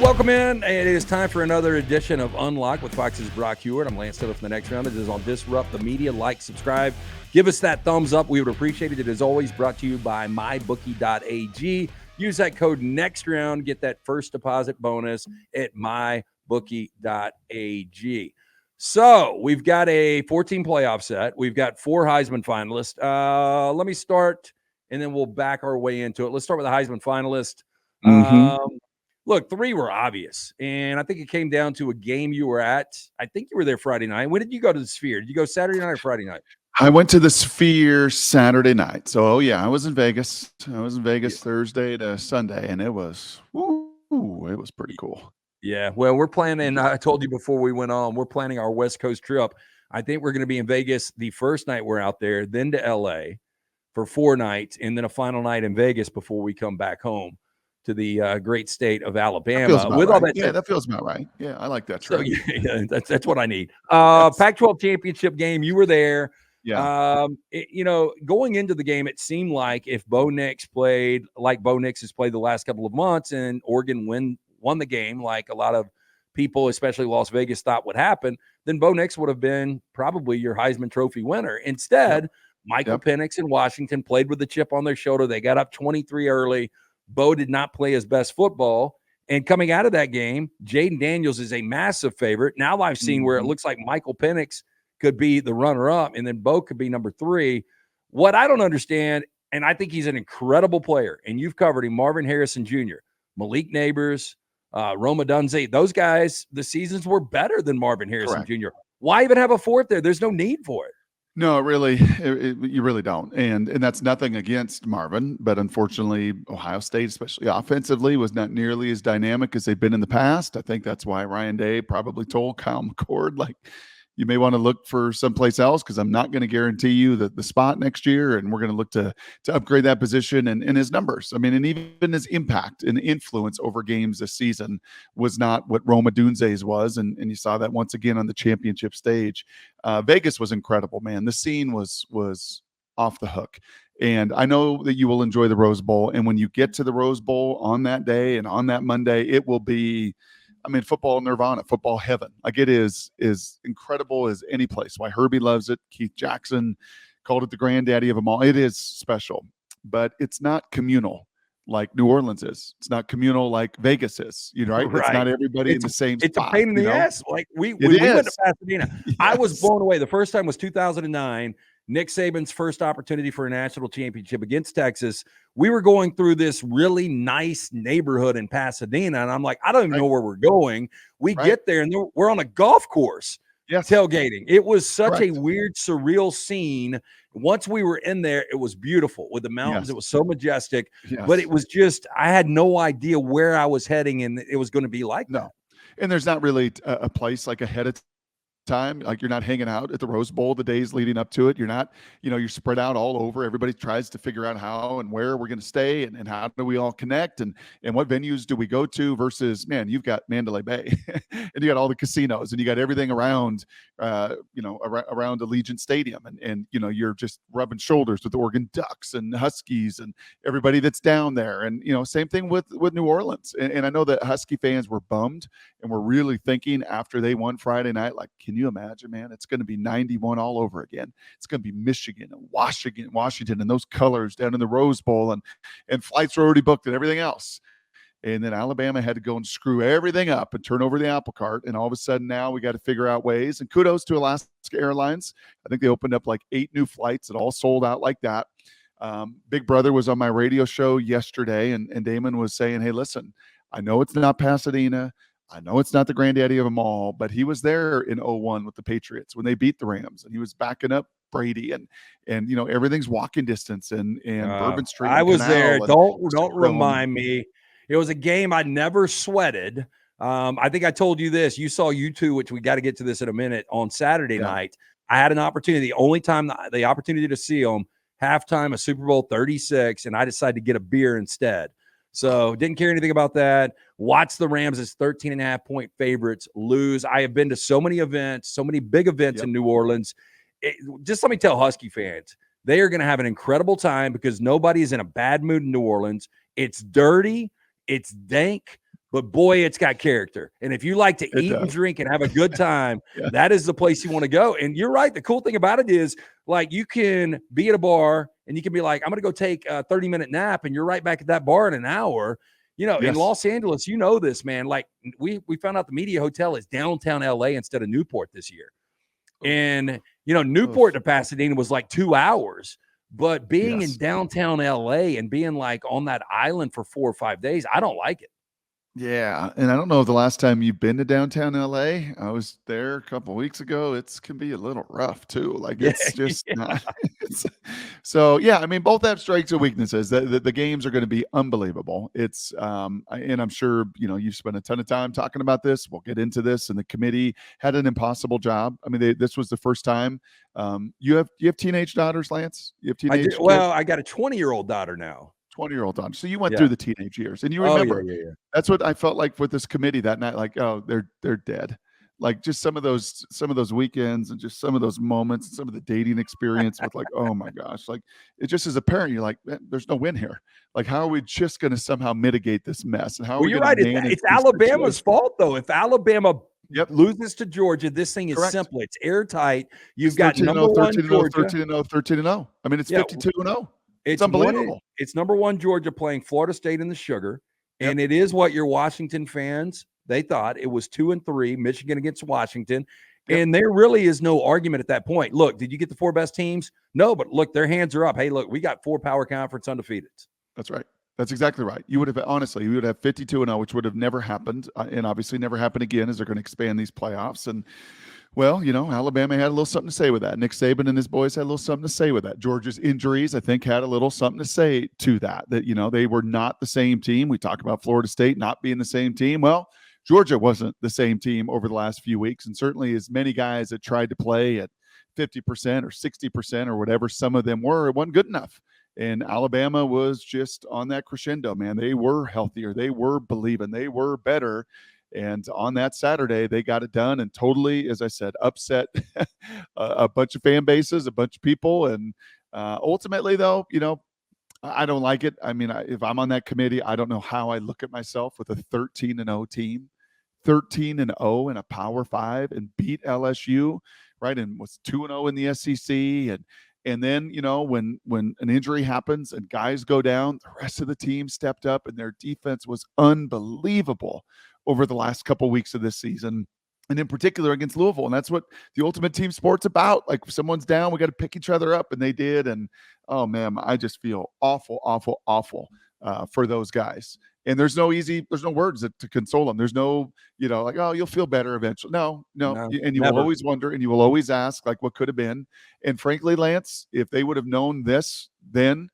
welcome in. It is time for another edition of Unlock with Fox's Brock Huard. I'm Lance Taylor from The Next Round. It is on Disrupt the Media. Like, subscribe, give us that thumbs up. We would appreciate it. It is always brought to you by mybookie.ag. Use that code NEXTROUND. Get that first deposit bonus at mybookie.ag. So we've got a 14 playoff set. We've got 4 Heisman finalists. Let me start, and then we'll back our way into it. Let's start with the Heisman finalist. Look, 3 were obvious, and I think it came down to a game you were at. I think you were there Friday night. When did you go to the Sphere? Did you go Saturday night or Friday night? I went to the Sphere Saturday night. So, I was in Vegas. Thursday to Sunday, and it was pretty cool. Yeah, well, we're planning, I told you before we went on, we're planning our West Coast trip. I think we're going to be in Vegas the first night we're out there, then to L.A. for 4 nights, and then a final night in Vegas before we come back home to the great state of Alabama. With all that, that feels about right. Yeah, I like that trip. So, that's what I need. Pac-12 championship game, you were there. Yeah. Going into the game, it seemed like if Bo Nix played like Bo Nix has played the last couple of months, and Oregon won the game, like a lot of people, especially Las Vegas, thought would happen, then Bo Nix would have been probably your Heisman Trophy winner. Instead, Michael Penix in Washington played with the chip on their shoulder. They got up 23 early. Bo did not play his best football. And coming out of that game, Jaden Daniels is a massive favorite. Now I've seen where it looks like Michael Penix could be the runner-up, and then Bo could be number 3. What I don't understand, and I think he's an incredible player, and you've covered him, Marvin Harrison Jr., Malik Neighbors, Roma Dunze. Those guys, the seasons were better than Marvin Harrison Jr. Why even have a 4th there? There's no need for it. No, really, you really don't. And that's nothing against Marvin, but unfortunately, Ohio State, especially offensively, was not nearly as dynamic as they've been in the past. I think that's why Ryan Day probably told Kyle McCord, like, you may want to look for someplace else because I'm not going to guarantee you the spot next year, and we're going to look to upgrade that position and his numbers. I mean, and even his impact and influence over games this season was not what Roma Dunze's was, and you saw that once again on the championship stage. Vegas was incredible, man. The scene was off the hook. And I know that you will enjoy the Rose Bowl, and when you get to the Rose Bowl on that day and on that Monday, it will be, I mean, football nirvana, football heaven. Like, it is incredible as any place. Why Herbie loves it. Keith Jackson called it the granddaddy of them all. It is special, but it's not communal like New Orleans is. It's not communal like Vegas is. Right? It's not everybody in the same spot. It's a pain in the ass. Like we went to Pasadena. Yes. I was blown away. The first time was 2009. Nick Saban's first opportunity for a national championship against Texas. We were going through this really nice neighborhood in Pasadena, and I'm like, I don't even know where we're going. We get there, and we're on a golf course tailgating. It was such a weird, surreal scene. Once we were in there, it was beautiful with the mountains. It was so majestic, but it was just, I had no idea where I was heading, and it was going to be like that. And there's not really a place like ahead of time, like you're not hanging out at the Rose Bowl the days leading up to it. You're not, you're spread out all over. Everybody tries to figure out how and where we're going to stay and how do we all connect and what venues do we go to versus, man, you've got Mandalay Bay and you got all the casinos and you got everything around, around Allegiant Stadium and you're just rubbing shoulders with the Oregon Ducks and Huskies and everybody that's down there. And, same thing with New Orleans. And I know that Husky fans were bummed and were really thinking after they won Friday night, like, can you imagine, man? It's going to be 91 all over again. It's going to be Michigan and Washington and those colors down in the Rose Bowl and flights were already booked and everything else. And then Alabama had to go and screw everything up and turn over the apple cart. And all of a sudden now we got to figure out ways. And kudos to Alaska Airlines. I think they opened up like 8 new flights that all sold out like that. Big Brother was on my radio show yesterday and Damon was saying, hey, listen, I know it's not Pasadena. I know it's not the granddaddy of them all, but he was there in 2001 with the Patriots when they beat the Rams, and he was backing up Brady, and everything's walking distance and Bourbon Street. I was there. Don't remind me. It was a game I never sweated. I think I told you this. You saw U2, which we got to get to this in a minute, on Saturday night. I had an opportunity, the only time the opportunity to see them, halftime of Super Bowl 36, and I decided to get a beer instead. So didn't care anything about that. Watch the Rams as 13.5-point favorites lose. I have been to so many events, so many big events in New Orleans. Just let me tell Husky fans, they are going to have an incredible time because nobody is in a bad mood in New Orleans. It's dirty. It's dank. but boy, it's got character. And if you like to It eat and does. drink and have a good time, Yeah. that is the place you want to go. And you're right. The cool thing about it is, like, you can be at a bar and you can be like, I'm going to go take a 30-minute nap, and you're right back at that bar in an hour. You know, in Yes. Los Angeles, you know this, man. Like, we found out the media hotel is downtown LA instead of Newport this year. And, you know, Newport to Pasadena was like 2 hours. But being in downtown LA and being like on that island for 4 or 5 days, I don't like it. Yeah, and I don't know if the last time you've been to downtown LA. I was there a couple weeks ago. It can be a little rough too. Like, Yeah, it's just not. So yeah, I mean, both have strengths and weaknesses. The games are going to be unbelievable. And I'm sure you've spent a ton of time talking about this. We'll get into this, and the committee had an impossible job. I mean, this was the first time. You have teenage daughters, Lance? You have I teenage do. kids? Well, I got a 20-year-old daughter now. 20-year-old daughter. So you went Yeah. through the teenage years, and you Oh, remember. yeah. That's what I felt like with this committee that night. Like, oh, they're dead. Like, just some of those weekends and just some of those moments and some of the dating experience with, like, oh my gosh, like, it just, as a parent, you're like, there's no win here. Like, how are we just going to somehow mitigate this mess? And how are Well, we you're going right. to manage It's these Alabama's situations? fault, though. If Alabama Yep. loses to Georgia, this thing is Correct. simple. It's airtight. You've It's got 13-0, number one 13-0, Georgia. 13-0, 13-0. I mean, it's Yeah. 52-0. It's unbelievable. It's number one Georgia playing Florida State in the Sugar. Yep. And it is what your Washington fans, they thought. It was 2-3, Michigan against Washington. Yep. And there really is no argument at that point. Look, did you get the 4 best teams? No, but look, their hands are up. Hey, look, we got 4 power conference undefeated. That's right. That's exactly right. You would have 52-0, which would have never happened, and obviously never happen again, as they're going to expand these playoffs. And, well, Alabama had a little something to say with that. Nick Saban and his boys had a little something to say with that. Georgia's injuries, I think, had a little something to say to that. That they were not the same team. We talk about Florida State not being the same team. Well, Georgia wasn't the same team over the last few weeks, and certainly as many guys that tried to play at 50% or 60% or whatever some of them were, it wasn't good enough. And Alabama was just on that crescendo, man. They were healthier. They were believing. They were better. And on that Saturday, they got it done and totally, as I said, upset a bunch of fan bases, a bunch of people. And ultimately, though, I don't like it. I mean, if I'm on that committee, I don't know how I look at myself with a 13-0 team, 13-0 in a Power 5 and beat LSU, right? And was 2-0 in the SEC. And then, when an injury happens and guys go down, the rest of the team stepped up, and their defense was unbelievable over the last couple of weeks of this season, and in particular against Louisville. And that's what the ultimate team sport's about. Like, if someone's down, we got to pick each other up, and they did. And, oh, man, I just feel awful for those guys. And there's no words to console them. There's no, like, oh, you'll feel better eventually. No. And you will always wonder, and you will always ask, like, what could have been. And frankly, Lance, if they would have known this then,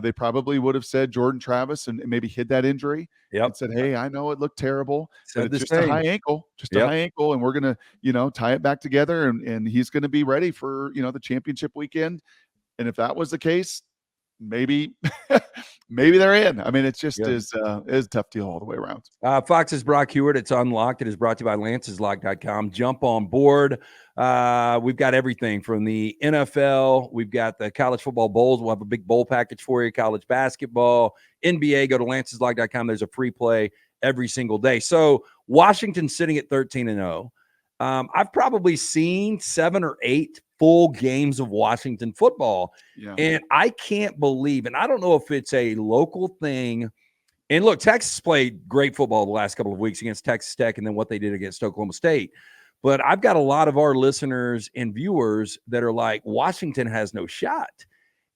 they probably would have said Jordan Travis and maybe hid that injury and said, hey, I know it looked terrible, but it's just a high ankle, a high ankle. And we're going to, tie it back together, and he's going to be ready for, the championship weekend. And if that was the case, maybe they're in. I mean, it's just is a tough deal all the way around. Fox's Brock Huard. It's Unlocked. It is brought to you by Lance'sLock.com. Jump on board. We've got everything from the NFL. We've got the college football bowls. We'll have a big bowl package for you. College basketball, NBA. Go to Lance'sLock.com. There's a free play every single day. So Washington sitting at 13-0. I've probably seen 7 or 8 full games of Washington football. Yeah. And I can't believe, and I don't know if it's a local thing. And look, Texas played great football the last couple of weeks against Texas Tech and then what they did against Oklahoma State. But I've got a lot of our listeners and viewers that are like, Washington has no shot.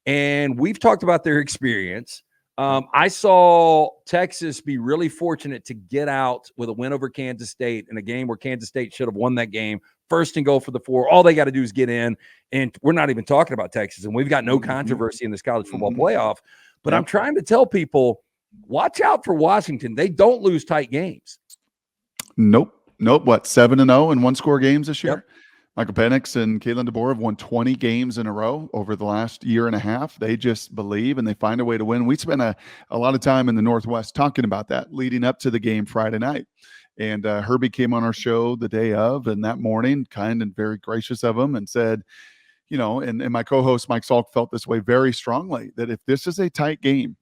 And we've talked about their experience. I saw Texas be really fortunate to get out with a win over Kansas State in a game where Kansas State should have won that game. First and goal for the 4. All they got to do is get in. And we're not even talking about Texas. And we've got no controversy in this college football playoff. But I'm trying to tell people, watch out for Washington. They don't lose tight games. Nope. What, 7-0 in one-score games this year? Yep. Michael Penix and Kalen DeBoer have won 20 games in a row over the last year and a half. They just believe, and they find a way to win. We spent a lot of time in the Northwest talking about that leading up to the game Friday night. And Herbie came on our show the day of, and that morning, kind and very gracious of him, and said, and my co-host Mike Salk felt this way very strongly, that if this is a tight game,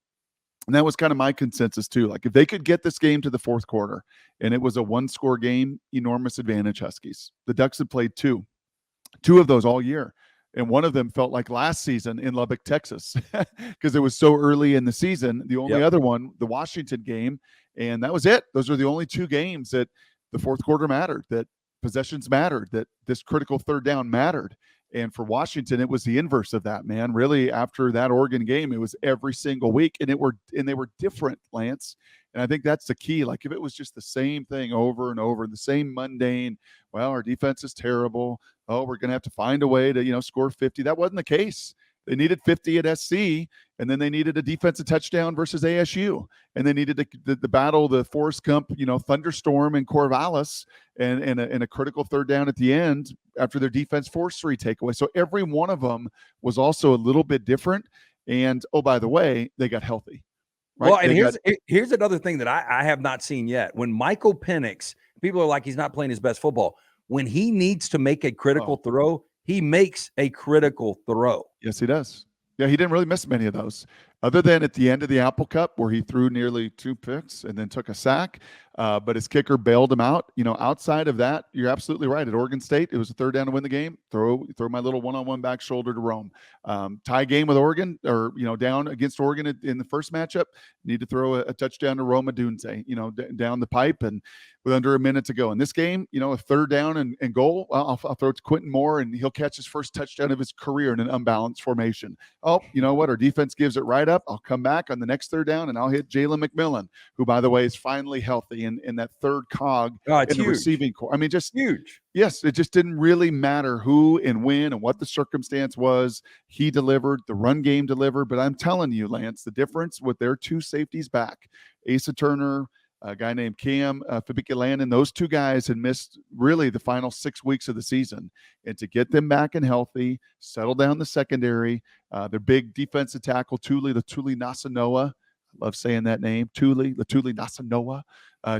And that was kind of my consensus too. Like if they could get this game to the fourth quarter and it was a one-score game, enormous advantage Huskies. The Ducks had played two of those all year. And one of them felt like last season in Lubbock, Texas, because it was so early in the season. The only other one, the Washington game, and that was it. Those were the only two games that the fourth quarter mattered, that possessions mattered, that this critical third down mattered. And for Washington, it was the inverse of that, man. Really, after that Oregon game, it was every single week, and they were different, Lance. And I think that's the key. Like if it was just the same thing over and over, the same mundane, well, our defense is terrible. Oh, we're going to have to find a way to, score 50. That wasn't the case. They needed 50 at SC, and then they needed a defensive touchdown versus ASU, and they needed the battle, the Forrest Gump, thunderstorm in Corvallis, and a critical third down at the end after their defense forced 3 takeaways. So every one of them was also a little bit different. And oh, by the way, they got healthy. Right? Well, and here's another thing that I have not seen yet. When Michael Penix, people are like he's not playing his best football. When he needs to make a critical throw, he makes a critical throw. Yes, he does. Yeah, he didn't really miss many of those, other than at the end of the Apple Cup where he threw nearly 2 picks and then took a sack. But his kicker bailed him out. Outside of that, you're absolutely right. At Oregon State, it was a third down to win the game. Throw my little one-on-one back shoulder to Rome. Tie game with Oregon, or down against Oregon in the first matchup. Need to throw a touchdown to Roma Dunze, down the pipe, and with under a minute to go. In this game, a third down and goal, I'll throw it to Quentin Moore, and he'll catch his first touchdown of his career in an unbalanced formation. Oh, you know what? Our defense gives it right up. I'll come back on the next third down, and I'll hit Jalen McMillan, who, by the way, is finally healthy in that third cog in the receiving core. I mean, just huge. Yes, it just didn't really matter who and when and what the circumstance was. He delivered, the run game delivered. But I'm telling you, Lance, the difference with their 2 safeties back, Asa Turner, a guy named Cam Fabiculanan, those 2 guys had missed really the final 6 weeks of the season. And to get them back and healthy, settle down the secondary, their big defensive tackle, Tuli Nasanoa, I love saying that name, Tuli Nasanoa,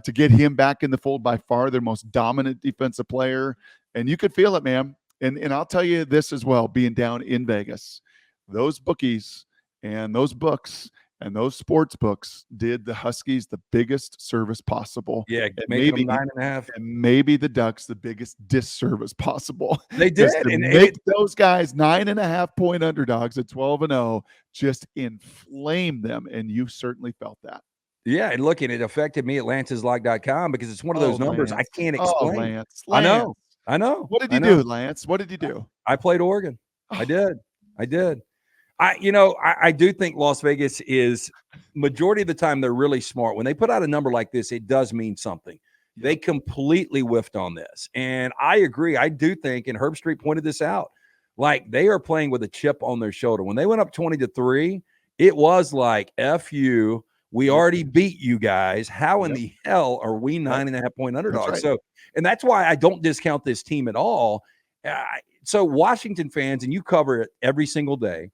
to get him back in the fold, by far their most dominant defensive player. And you could feel it, man. And I'll tell you this as well, being down in Vegas, those bookies and those books and those sports books did the Huskies the biggest service possible. Yeah, and maybe 9.5. And maybe the Ducks the biggest disservice possible. They did. And make those guys 9.5-point underdogs at 12-0, just inflame them. And you certainly felt that. Yeah, and look, it affected me at Lance'sLock.com because it's one of those numbers I can't explain. Lance. I know. What did you do, Lance? What did you do? I played Oregon. I did. I do think Las Vegas is, majority of the time, they're really smart. When they put out a number like this, it does mean something. They completely whiffed on this. And I agree. I do think, and Herb Street pointed this out, like they are playing with a chip on their shoulder. When they went up 20-3, it was like, F you. We already beat you guys. How in the hell are we 9.5-point underdogs? Right. So, and that's why I don't discount this team at all. So Washington fans, and you cover it every single day,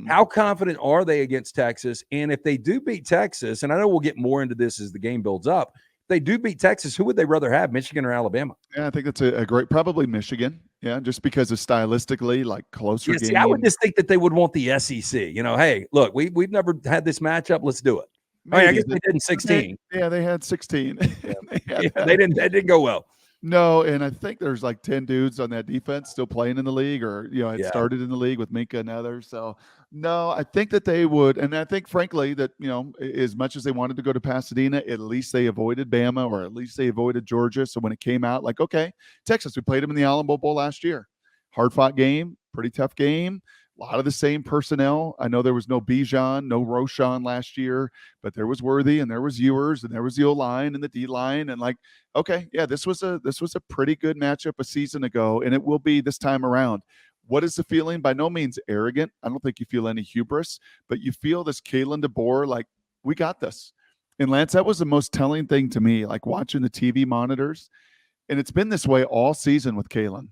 how confident are they against Texas? And if they do beat Texas, and I know we'll get more into this as the game builds up, if they do beat Texas, who would they rather have, Michigan or Alabama? Yeah, I think that's a great, probably Michigan. Yeah, just because of stylistically, like closer game. See, I would just think that they would want the SEC. Hey, look, we've never had this matchup. Let's do it. I guess they did in 16. They had 16. They didn't go well. No, and I think there's like 10 dudes on that defense still playing in the league, or had started in the league with Minka and others. So no, I think that they would, and I think frankly that as much as they wanted to go to Pasadena, at least they avoided Bama, or at least they avoided Georgia. So when it came out, like, okay, Texas, we played them in the Alamo Bowl last year, hard fought game, pretty tough game. A lot of the same personnel. I know there was no Bijan, no Roshan last year, but there was Worthy, and there was Ewers, and there was the O-line and the D-line. And like, okay, yeah, this was a pretty good matchup a season ago, and it will be this time around. What is the feeling? By no means arrogant. I don't think you feel any hubris, but you feel this Kalen DeBoer, like, we got this. And Lance, that was the most telling thing to me, like watching the TV monitors. And it's been this way all season with Kalen.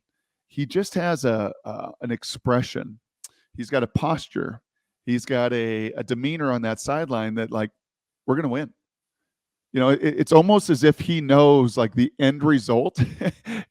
He just has an expression. He's got a posture. He's got a demeanor on that sideline that, like, we're going to win. It's almost as if he knows, like, the end result.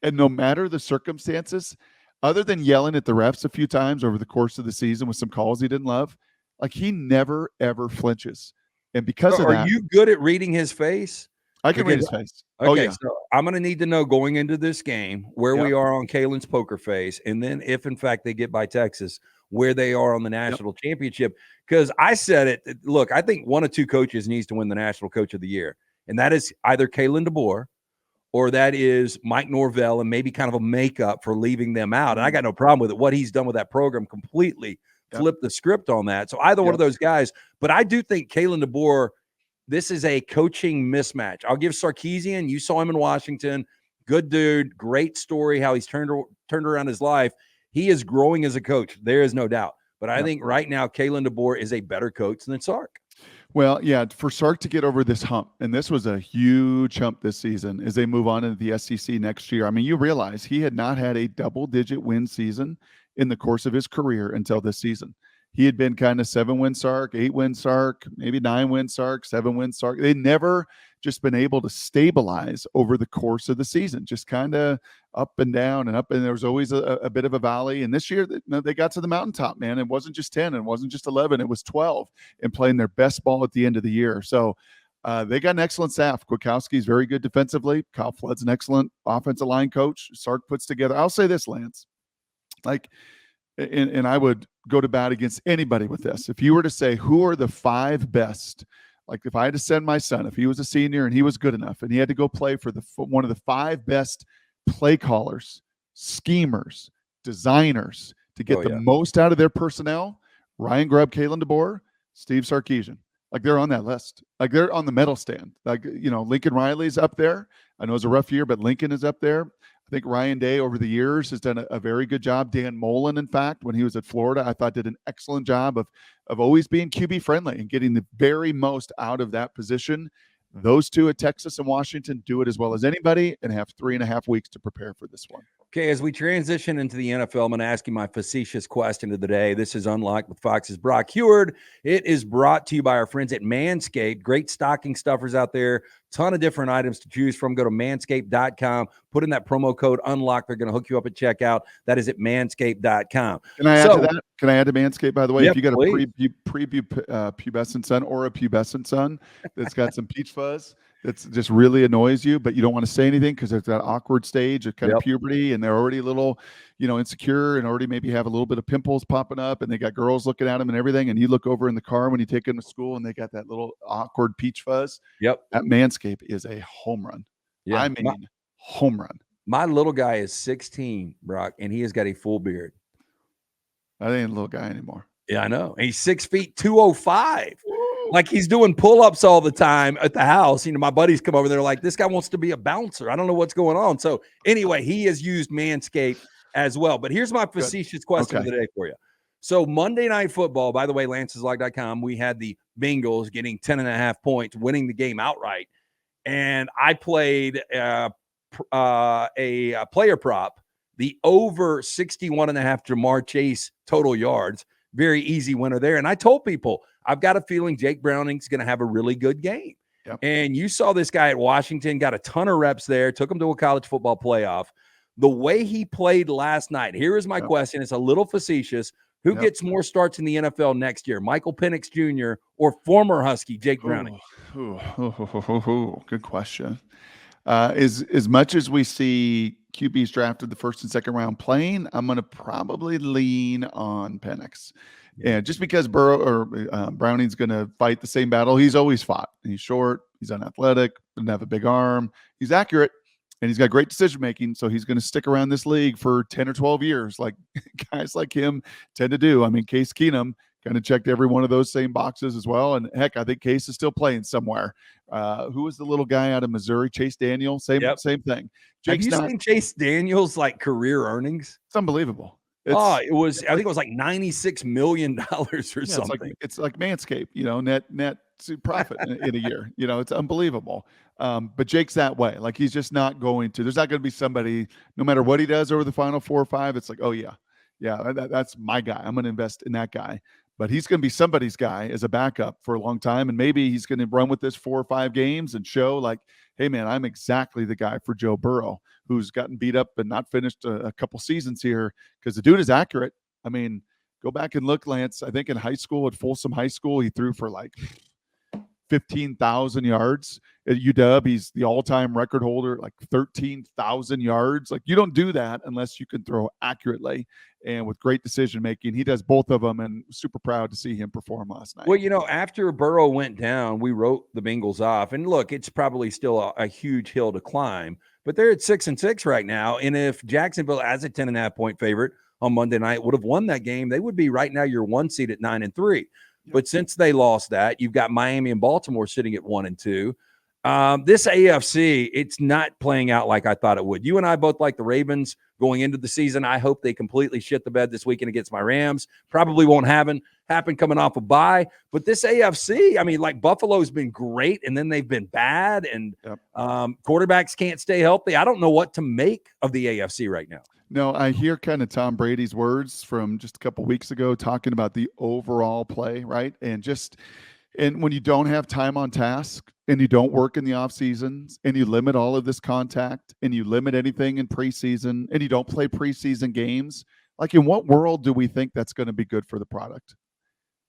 And no matter the circumstances, other than yelling at the refs a few times over the course of the season with some calls he didn't love, like, he never, ever flinches. And because So of are that, you good at reading his face? I can read Because his face. Oh, okay, yeah. so I'm going to need to know going into this game where we Yep. are on Kalen's poker face, and then if in fact they get by Texas, where they are on the Yep. national championship. Because I said it. Look, I think one of two coaches needs to win the national coach of the year, and that is either Kalen DeBoer or that is Mike Norvell, and maybe kind of a makeup for leaving them out. And I got no problem with it. What he's done with that program completely Yep. flipped the script on that. So either one of those guys, but I do think Kalen DeBoer, this is a coaching mismatch. I'll give Sarkisian. You saw him in Washington. Good dude. Great story how he's turned around his life. He is growing as a coach. There is no doubt. But I think right now, Kalen DeBoer is a better coach than Sark. Well, yeah, for Sark to get over this hump, and this was a huge hump this season as they move on into the SEC next year. I mean, you realize he had not had a double-digit win season in the course of his career until this season. He had been kind of 7-win Sark, 8-win Sark, maybe 9-win Sark, 7-win Sark. They never just been able to stabilize over the course of the season, just kind of up and down and up. And there was always a bit of a valley. And this year, they got to the mountaintop, man. It wasn't just 10, it wasn't just 11, it was 12, and playing their best ball at the end of the year. So they got an excellent staff. Kwiatkowski's very good defensively. Kyle Flood's an excellent offensive line coach. Sark puts together. I'll say this, Lance, and I would go to bat against anybody with this. If you were to say who are the 5 best, like if I had to send my son, if he was a senior and he was good enough and he had to go play for one of the 5 best play callers, schemers, designers to get the most out of their personnel, Ryan Grubb, Kalen DeBoer, Steve Sarkisian. Like they're on that list. Like they're on the medal stand. Like, Lincoln Riley's up there. I know it was a rough year, but Lincoln is up there. I think Ryan Day over the years has done a very good job. Dan Mullen, in fact, when he was at Florida, I thought did an excellent job of always being QB friendly and getting the very most out of that position. Those two at Texas and Washington do it as well as anybody and have 3.5 weeks to prepare for this one. Okay, as we transition into the NFL, I'm going to ask you my facetious question of the day. This is Unlocked with Fox's Brock Huard. It is brought to you by our friends at Manscaped. Great stocking stuffers out there. Ton of different items to choose from. Go to manscaped.com. Put in that promo code UNLOCK. They're going to hook you up at checkout. That is at manscaped.com. Can I add to that? Can I add to Manscaped, by the way? Yep, if you got a please. preview pubescent son or a pubescent son that's got some peach fuzz that's just really annoys you, but you don't want to say anything because there's that awkward stage of kind of puberty, and they're already a little, insecure and already maybe have a little bit of pimples popping up, and they got girls looking at them and everything, and you look over in the car when you take them to school and they got that little awkward peach fuzz. Yep. That Manscaped is a home run. Yeah. I mean, home run. My little guy is 16, Brock, and he has got a full beard. That ain't a little guy anymore. Yeah, I know. He's 6 feet 205. Like he's doing pull-ups all the time at the house. My buddies come over, they're like, this guy wants to be a bouncer. I don't know what's going on. So anyway, he has used Manscaped as well. But here's my facetious question of the day for you. So Monday Night Football, by the way, lanceslog.com, we had the Bengals getting 10.5 points, winning the game outright. And I played a player prop, the over 61.5 Jamar Chase total yards. Very easy winner there. And I told people, I've got a feeling Jake Browning's going to have a really good game. Yep. And you saw this guy at Washington, got a ton of reps there, took him to a college football playoff. The way he played last night, here is my question. It's a little facetious. Who gets more starts in the NFL next year, Michael Penix Jr. or former Husky Jake Browning? Good question. As much as we see QBs drafted the first and second round playing, I'm going to probably lean on Penix. Yeah, just because Browning's going to fight the same battle he's always fought. He's short, he's unathletic, doesn't have a big arm, he's accurate, and he's got great decision making. So he's going to stick around this league for 10 or 12 years, like guys like him tend to do. I mean, Case Keenum kind of checked every one of those same boxes as well. And heck, I think Case is still playing somewhere. Who was the little guy out of Missouri? Chase Daniel, same thing. Have you seen Chase Daniel's career earnings? It's unbelievable. I think it was like $96 million or something. It's like Manscaped, net profit in a year. It's unbelievable. But Jake's that way. Like he's just not going to. There's not going to be somebody, no matter what he does over the final 4 or 5. It's like, oh yeah, that's my guy. I'm going to invest in that guy. But he's going to be somebody's guy as a backup for a long time, and maybe he's going to run with this 4 or 5 games and show like, hey man, I'm exactly the guy for Joe Burrow, who's gotten beat up and not finished a couple seasons here because the dude is accurate. I mean, go back and look, Lance. I think in high school at Folsom High School, he threw for like 15,000 yards at UW. He's the all-time record holder, like 13,000 yards. Like, you don't do that unless you can throw accurately and with great decision making. He does both of them, and super proud to see him perform last night. Well, after Burrow went down, we wrote the Bengals off. And look, it's probably still a huge hill to climb, but they're at 6-6 right now. And if Jacksonville, as a 10.5-point favorite on Monday night, would have won that game, they would be right now your 1 seed at 9-3. But since they lost that, you've got Miami and Baltimore sitting at 1-2. This AFC, it's not playing out like I thought it would. You and I both like the Ravens going into the season. I hope they completely shit the bed this weekend against my Rams. Probably won't happen coming off a bye. But this AFC, I mean, like, Buffalo's been great, and then they've been bad, and quarterbacks can't stay healthy. I don't know what to make of the AFC right now. No, I hear kind of Tom Brady's words from just a couple weeks ago talking about the overall play, right? And when you don't have time on task and you don't work in the off seasons and you limit all of this contact and you limit anything in preseason and you don't play preseason games, like, in what world do we think that's going to be good for the product?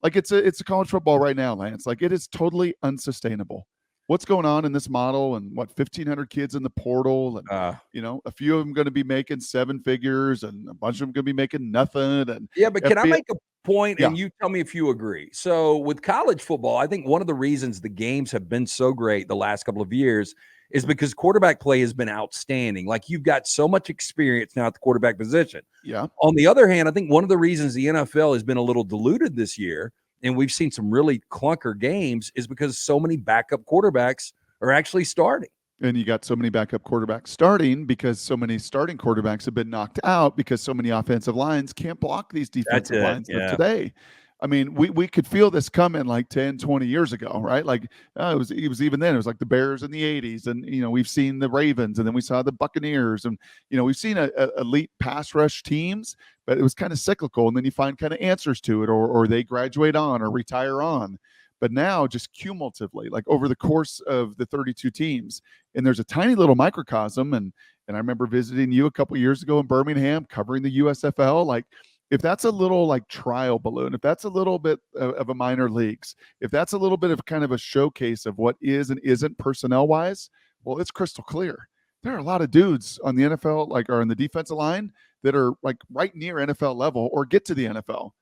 Like, it's a college football right now, Lance. Like, it is totally unsustainable. What's going on in this model, and 1,500 kids in the portal, and a few of them going to be making 7 figures, and a bunch of them going to be making nothing. And but can I make a point, and you tell me if you agree? So with college football, I think one of the reasons the games have been so great the last couple of years is because quarterback play has been outstanding. Like, you've got so much experience now at the quarterback position. Yeah. On the other hand, I think one of the reasons the NFL has been a little diluted this year, and we've seen some really clunker games, is because so many backup quarterbacks are actually starting. And you got so many backup quarterbacks starting because so many starting quarterbacks have been knocked out because so many offensive lines can't block these defensive lines of today. I mean, we could feel this coming like 10, 20 years ago, right? Like, it was even then. It was like the Bears in the 80s. And, we've seen the Ravens, and then we saw the Buccaneers. And, we've seen a elite pass rush teams, but it was kind of cyclical. And then you find kind of answers to it, or they graduate on or retire on. But now, just cumulatively, like over the course of the 32 teams, and there's a tiny little microcosm. And I remember visiting you a couple years ago in Birmingham, covering the USFL. Like, if that's a little like trial balloon, if that's a little bit of a minor leagues, if that's a little bit of kind of a showcase of what is and isn't personnel wise, well, it's crystal clear. There are a lot of dudes on the NFL, like, are in the defensive line, that are like right near NFL level or get to the NFL.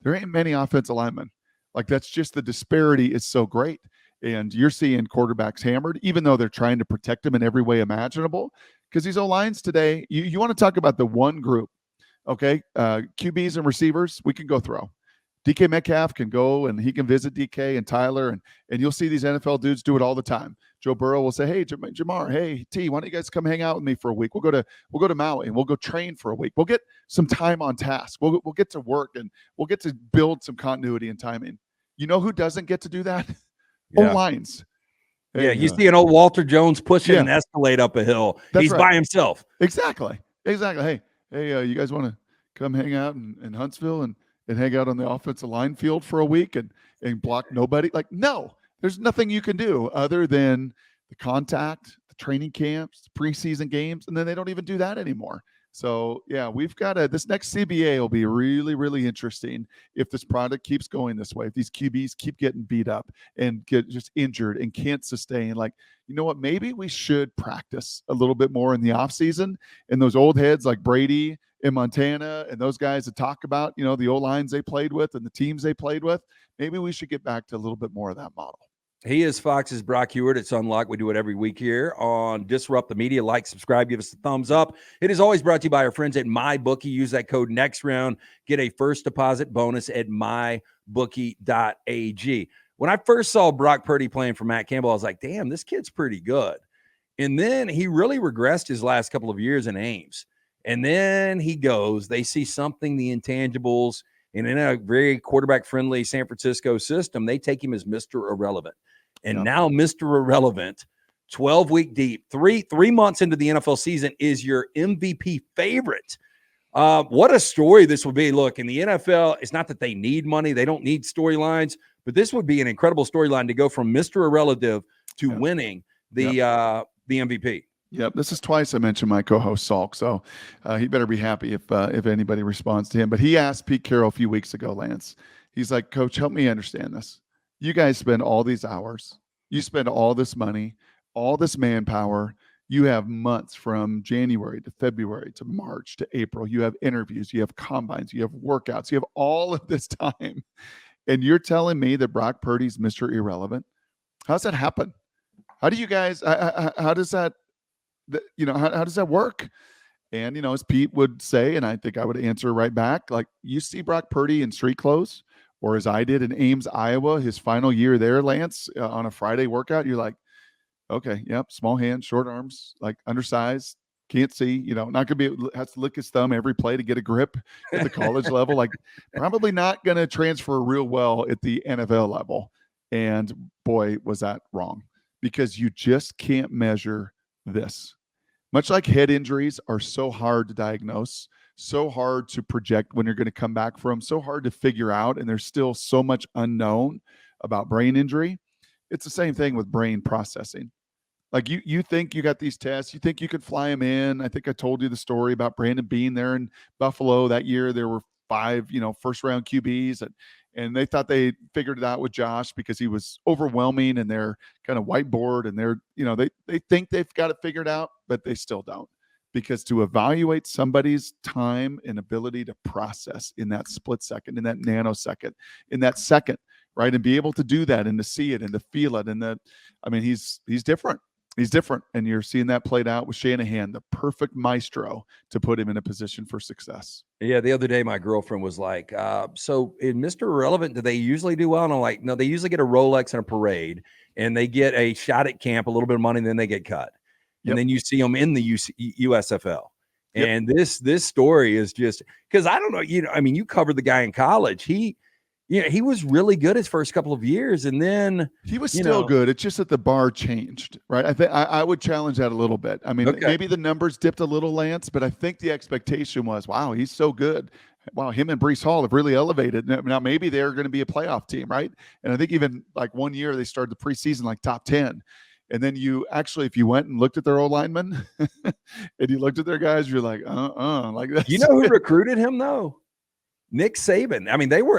There ain't many offensive linemen. Like, that's just, the disparity is so great. And you're seeing quarterbacks hammered, even though they're trying to protect them in every way imaginable. Because these O-lines today, you want to talk about the one group. Okay, QBs and receivers, we can go throw. DK Metcalf can go, and he can visit DK and Tyler, and you'll see these NFL dudes do it all the time. Joe Burrow will say, "Hey, Jamar, hey T, why don't you guys come hang out with me for a week? We'll go to Maui, and we'll go train for a week. We'll get some time on task. We'll get to work, and we'll get to build some continuity and timing." You know who doesn't get to do that? O-lines. Hey, you see an old Walter Jones pushing an Escalade up a hill. He's by himself. Exactly. Hey, you guys want to come hang out in Huntsville and hang out on the offensive line field for a week and block nobody? Like, no, there's nothing you can do other than the contact, the training camps, the preseason games, and then they don't even do that anymore. So, we've got this next CBA will be really, really interesting if this product keeps going this way. If these QBs keep getting beat up and get just injured and can't sustain, like, you know what, maybe we should practice a little bit more in the offseason. And those old heads like Brady in Montana and those guys that talk about, the O-lines they played with and the teams they played with, maybe we should get back to a little bit more of that model. He is Fox's Brock Huard. It's Unlocked. We do it every week here on Disrupt the Media. Like, subscribe, give us a thumbs up. It is always brought to you by our friends at MyBookie. Use that code NEXTROUND. Get a first deposit bonus at mybookie.ag. When I first saw Brock Purdy playing for Matt Campbell, I was like, damn, this kid's pretty good. And then he really regressed his last couple of years in Ames. And then he goes, they see something, the intangibles, and in a very quarterback-friendly San Francisco system, they take him as Mr. Irrelevant. And now Mr. Irrelevant, 12-week deep, three months into the NFL season, is your MVP favorite. What a story this would be. Look, in the NFL, it's not that they need money. They don't need storylines. But this would be an incredible storyline to go from Mr. Irrelevant to winning the MVP. Yep, this is twice I mentioned my co-host Salk, so he better be happy if anybody responds to him. But he asked Pete Carroll a few weeks ago, Lance. He's like, "Coach, help me understand this. You guys spend all these hours, you spend all this money, all this manpower. You have months from January to February to March to April. You have interviews, you have combines, you have workouts, you have all of this time. And you're telling me that Brock Purdy's Mr. Irrelevant? How's that happen? How do you guys, how does that, how does that work? And, as Pete would say, and I think I would answer right back, like, you see Brock Purdy in street clothes, or as I did in Ames, Iowa, his final year there, Lance, on a Friday workout, you're like, okay, yep, small hands, short arms, like undersized, can't see, not going to be, has to lick his thumb every play to get a grip at the college level. Like, probably not going to transfer real well at the NFL level. And boy, was that wrong, because you just can't measure this. Much like head injuries are so hard to diagnose, so hard to project when you're going to come back from, so hard to figure out, and there's still so much unknown about brain injury. It's the same thing with brain processing. Like, you think you got these tests, you think you could fly them in. I think I told you the story about Brandon Bean there in Buffalo that year. There were 5, first round QBs, and they thought they figured it out with Josh because he was overwhelming, and their kind of whiteboard, and they think they've got it figured out, but they still don't. Because to evaluate somebody's time and ability to process in that split second, in that nanosecond, in that second, right, and be able to do that and to see it and to feel it, and he's different. He's different, and you're seeing that played out with Shanahan, the perfect maestro to put him in a position for success. Yeah, the other day my girlfriend was like, so in Mr. Irrelevant, do they usually do well? And I'm like, no, they usually get a Rolex and a parade, and they get a shot at camp, a little bit of money, and then they get cut. Yep. And then you see them in the USFL. Yep. And this story is just, because I don't know, you covered the guy in college. He was really good his first couple of years, and then he was still good. It's just that the bar changed, right? I think I would challenge that a little bit. Maybe the numbers dipped a little, Lance, but I think the expectation was, wow, he's so good. Wow, him and Breece Hall have really elevated. Now maybe they're going to be a playoff team, right? And I think even like one year they started the preseason like top 10. And then if you went and looked at their old linemen and you looked at their guys, you're like, like that. You know who recruited him though? Nick Saban.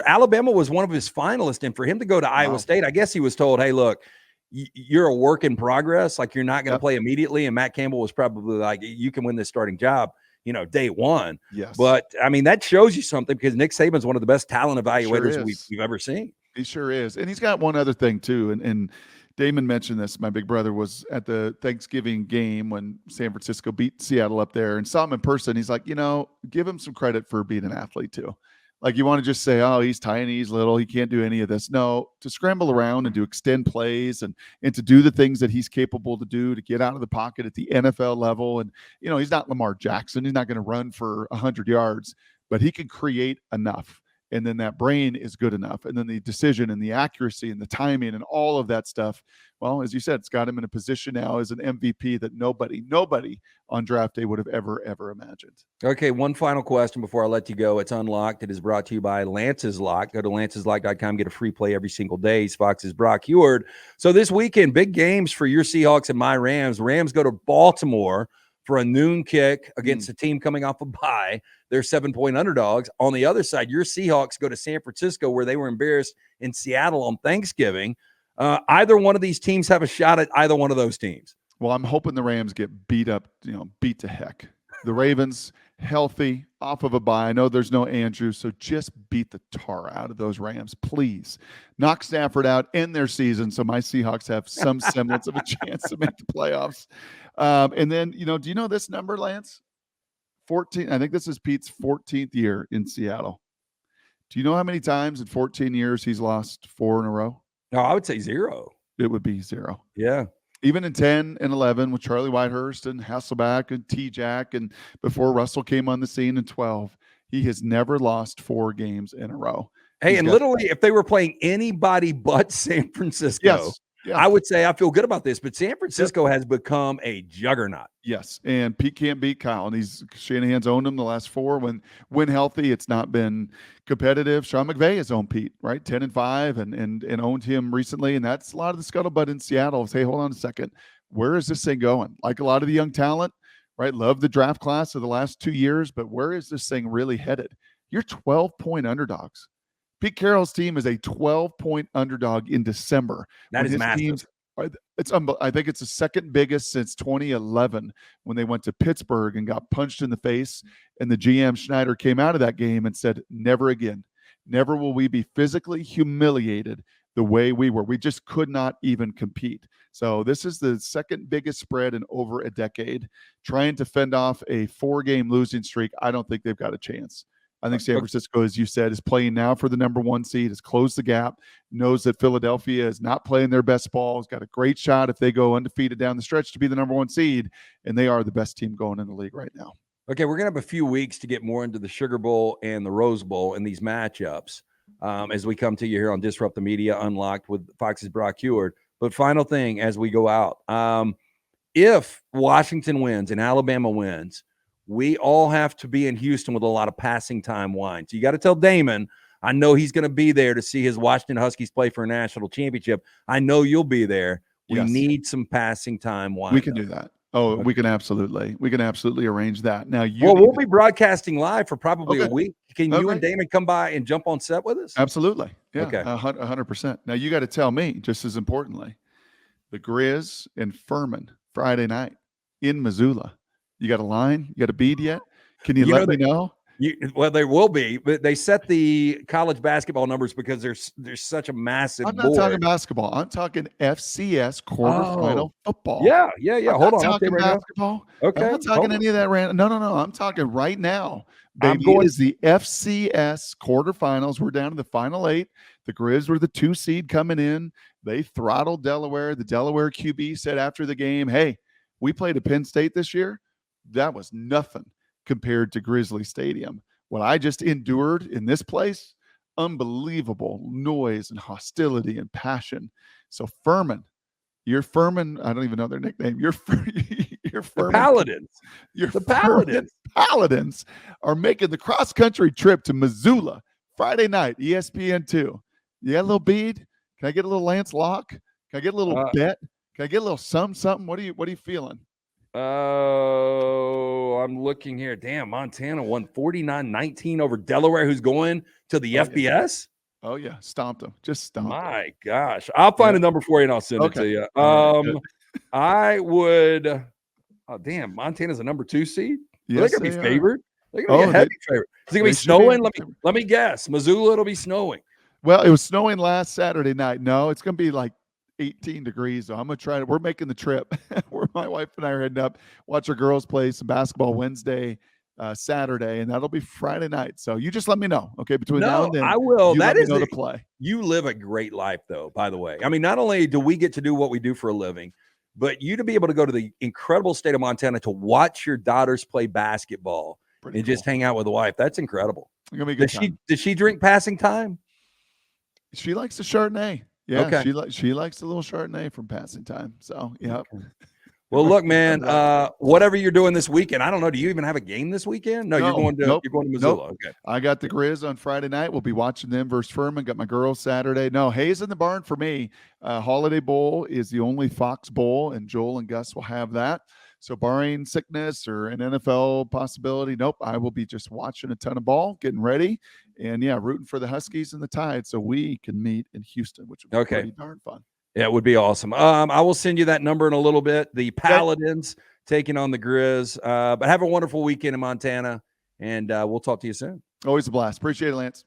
Alabama was one of his finalists, and for him to go to Iowa State, I guess he was told, hey, look, you're a work in progress. Like, you're not going to play immediately. And Matt Campbell was probably like, you can win this starting job, day one. Yes. But that shows you something, because Nick Saban's one of the best talent evaluators Sure we've ever seen. He sure is. And he's got one other thing too. And Damon mentioned this. My big brother was at the Thanksgiving game when San Francisco beat Seattle up there, and saw him in person. He's like, give him some credit for being an athlete too. Like, you want to just say, oh, he's tiny, he's little, he can't do any of this. No, to scramble around and to extend plays and to do the things that he's capable to do, to get out of the pocket at the NFL level. And, he's not Lamar Jackson. He's not going to run for 100 yards, but he can create enough. And then that brain is good enough. And then the decision and the accuracy and the timing and all of that stuff, well, as you said, it's got him in a position now as an MVP that nobody on draft day would have ever imagined. Okay, one final question before I let you go. It's Unlocked. It is brought to you by Lance's Lock. Go to lanceslock.com, get a free play every single day. He's Fox's Brock Huard. So this weekend, big games for your Seahawks and my Rams. Rams go to Baltimore for a noon kick against a team coming off a bye. They're 7-point underdogs. On the other side, your Seahawks go to San Francisco, where they were embarrassed in Seattle on Thanksgiving. Either one of these teams have a shot at either one of those teams. Well, I'm hoping the Rams get beat up, beat to heck. The Ravens, healthy, off of a bye. I know there's no Andrews, so just beat the tar out of those Rams, please. Knock Stafford out, end their season, so my Seahawks have some semblance of a chance to make the playoffs. And then, do you know this number, Lance? 14. I think this is Pete's 14th year in Seattle. Do you know how many times in 14 years he's lost 4 in a row? No, I would say 0. It would be 0. Yeah. Even in 10 and 11 with Charlie Whitehurst and Hasselback and T-Jack, and before Russell came on the scene in 12, he has never lost 4 games in a row. Hey, and literally, if they were playing anybody but San Francisco, yes. Yeah. I would say I feel good about this, but San Francisco has become a juggernaut. Yes, and Pete can't beat Kyle, and Shanahan's owned him the last 4. When healthy, it's not been competitive. Sean McVay has owned Pete, right, 10-5, and owned him recently, and that's a lot of the scuttlebutt in Seattle. Say, hold on a second, where is this thing going? Like a lot of the young talent, right? Love the draft class of the last 2 years, but where is this thing really headed? You're 12-point underdogs. Pete Carroll's team is a 12-point underdog in December. That is massive. I think it's the second biggest since 2011 when they went to Pittsburgh and got punched in the face. And the GM Schneider came out of that game and said, never again. Never will we be physically humiliated the way we were. We just could not even compete. So this is the second biggest spread in over a decade. Trying to fend off a 4-game losing streak, I don't think they've got a chance. I think San Francisco, as you said, is playing now for the number 1 seed, has closed the gap, knows that Philadelphia is not playing their best ball, has got a great shot if they go undefeated down the stretch to be the number 1 seed, and they are the best team going in the league right now. Okay, we're going to have a few weeks to get more into the Sugar Bowl and the Rose Bowl and these matchups as we come to you here on Disrupt the Media Unlocked with Fox's Brock Huard. But final thing as we go out, if Washington wins and Alabama wins, we all have to be in Houston with a lot of passing time wine. So you got to tell Damon, I know he's going to be there to see his Washington Huskies play for a national championship. I know you'll be there. We need some passing time wine. We can do that. Oh, okay. we can absolutely arrange that. Now, we'll be broadcasting live for probably a week. Can you and Damon come by and jump on set with us? Absolutely. Yeah. Okay. 100%. Now you got to tell me, just as importantly, the Grizz and Furman Friday night in Missoula. You got a line? You got a bead yet? Can you let me know? Well, there will be, but they set the college basketball numbers because there's such a massive I'm not talking basketball. I'm talking FCS quarterfinal football. Yeah. Hold on. I'm talking basketball. Okay. I'm not talking any of that random. No. I'm talking right now. Baby, it is the FCS quarterfinals. We're down to the final 8. The Grizz were the 2 seed coming in. They throttled Delaware. The Delaware QB said after the game, hey, we played at Penn State this year. That was nothing compared to Grizzly Stadium. What I just endured in this place, unbelievable noise and hostility and passion. So Furman, you're Furman. I don't even know their nickname. You're Furman. The Paladins. The Paladins. Paladins are making the cross-country trip to Missoula Friday night, ESPN2. You got a little bead? Can I get a little Lance Locke? Can I get a little bet? Can I get a little something? What are you feeling? Oh, I'm looking here. Damn, Montana won 49-19 over Delaware, who's going to the FBS. Oh, yeah. Stomped them. Just stomped them. My gosh. I'll find a number for you and I'll send it to you. I would damn, Montana's a number 2 seed. Yes, they're going to be favored. They're going to be a heavy favorite. Is it going to be snowing? Let me guess. Missoula, it'll be snowing. Well, it was snowing last Saturday night. No, it's going to be like 18 degrees. So I'm going to try to, we're making the trip where my wife and I are heading up, watch our girls play some basketball Wednesday, Saturday, and that'll be Friday night. So you just let me know. Okay. Between now and then, I will. That is to play. You live a great life though, by the way. I mean, not only do we get to do what we do for a living, but you to be able to go to the incredible state of Montana to watch your daughters play basketball and just hang out with the wife. That's incredible. It's gonna be a good time. Does she drink passing time? She likes the Chardonnay. Yeah, okay. she likes a little Chardonnay from passing time. So, yeah. Okay. Well, look, man, whatever you're doing this weekend, I don't know. Do you even have a game this weekend? No, you're going to Missoula. Nope. Okay. I got the Grizz on Friday night. We'll be watching them versus Furman. Got my girls Saturday. No, Hayes in the barn for me. Holiday Bowl is the only Fox Bowl, and Joel and Gus will have that. So barring sickness or an NFL possibility, nope, I will be just watching a ton of ball, getting ready, and rooting for the Huskies and the Tide so we can meet in Houston, which would be pretty darn fun. Yeah, it would be awesome. I will send you that number in a little bit. The Paladins taking on the Grizz. But have a wonderful weekend in Montana, and we'll talk to you soon. Always a blast. Appreciate it, Lance.